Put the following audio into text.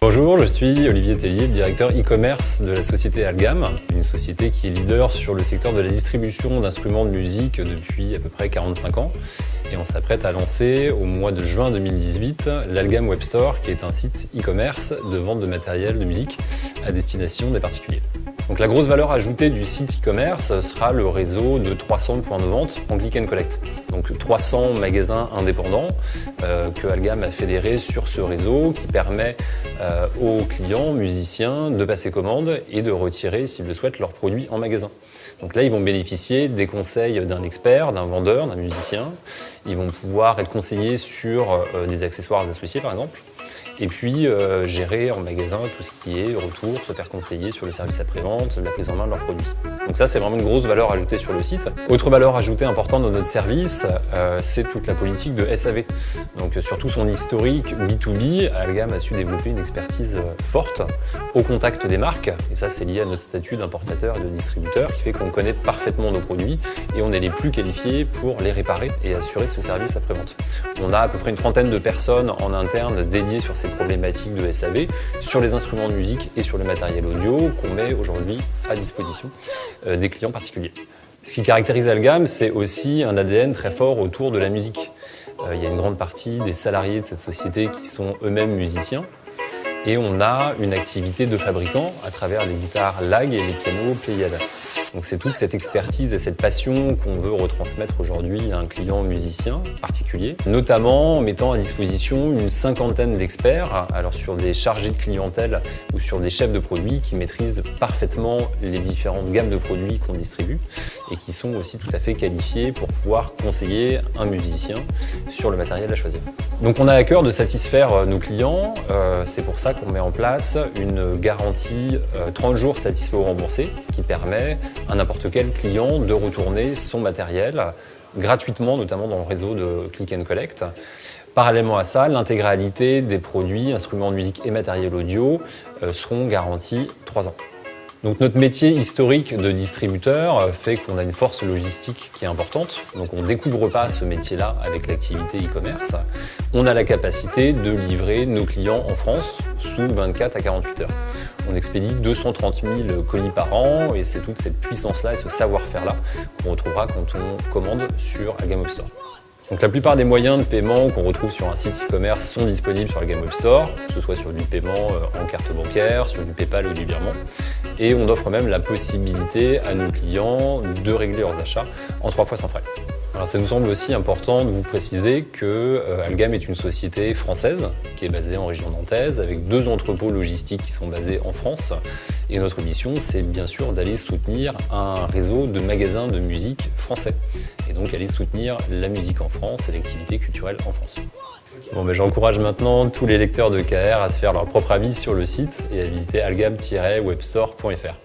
Bonjour, je suis Olivier Tellier, directeur e-commerce de la société Algam, une société qui est leader sur le secteur de la distribution d'instruments de musique depuis à peu près 45 ans. Et on s'apprête à lancer au mois de juin 2018 l'Algam Web Store, qui est un site e-commerce de vente de matériel de musique à destination des particuliers. Donc la grosse valeur ajoutée du site e-commerce sera le réseau de 300 points de vente en click and collect. Donc 300 magasins indépendants que Algam a fédérés sur ce réseau qui permet aux clients, musiciens, de passer commande et de retirer, s'ils le souhaitent, leurs produits en magasin. Donc là, ils vont bénéficier des conseils d'un expert, d'un vendeur, d'un musicien. Ils vont pouvoir être conseillés sur des accessoires associés, par exemple. Et puis gérer en magasin tout ce qui est retour, se faire conseiller sur le service après-vente, la prise en main de leurs produits. Donc ça, c'est vraiment une grosse valeur ajoutée sur le site. Autre valeur ajoutée importante dans notre service, c'est toute la politique de SAV. Donc surtout son historique B2B, Algam a su développer une expertise forte au contact des marques. Et ça, c'est lié à notre statut d'importateur et de distributeur qui fait qu'on connaît parfaitement nos produits et on est les plus qualifiés pour les réparer et assurer ce service après-vente. On a à peu près une trentaine de personnes en interne dédiées sur ces problématiques de SAV, sur les instruments de musique et sur le matériel audio qu'on met aujourd'hui à disposition des clients particuliers. Ce qui caractérise Algam, c'est aussi un ADN très fort autour de la musique. Il y a une grande partie des salariés de cette société qui sont eux-mêmes musiciens et on a une activité de fabricant à travers les guitares Lag et les pianos Pléiade. Donc c'est toute cette expertise et cette passion qu'on veut retransmettre aujourd'hui à un client musicien particulier, notamment en mettant à disposition une cinquantaine d'experts, alors sur des chargés de clientèle ou sur des chefs de produits qui maîtrisent parfaitement les différentes gammes de produits qu'on distribue et qui sont aussi tout à fait qualifiés pour pouvoir conseiller un musicien sur le matériel à choisir. Donc on a à cœur de satisfaire nos clients, c'est pour ça qu'on met en place une garantie 30 jours satisfait ou remboursé qui permet à n'importe quel client de retourner son matériel gratuitement, notamment dans le réseau de Click and Collect. Parallèlement à ça, l'intégralité des produits, instruments de musique et matériel audio seront garantis 3 ans. Donc notre métier historique de distributeur fait qu'on a une force logistique qui est importante. Donc on ne découvre pas ce métier-là avec l'activité e-commerce. On a la capacité de livrer nos clients en France sous 24 à 48 heures. On expédie 230 000 colis par an et c'est toute cette puissance-là et ce savoir-faire-là qu'on retrouvera quand on commande sur Algam Web Store. Donc la plupart des moyens de paiement qu'on retrouve sur un site e-commerce sont disponibles sur Algam Web Store, que ce soit sur du paiement en carte bancaire, sur du PayPal ou du virement. Et on offre même la possibilité à nos clients de régler leurs achats en 3 fois sans frais. Alors ça nous semble aussi important de vous préciser que Algam est une société française qui est basée en région nantaise avec 2 entrepôts logistiques qui sont basés en France. Et notre mission, c'est bien sûr d'aller soutenir un réseau de magasins de musique français. Et donc aller soutenir la musique en France et l'activité culturelle en France. Bon, j'encourage maintenant tous les lecteurs de KR à se faire leur propre avis sur le site et à visiter algam-webstore.fr.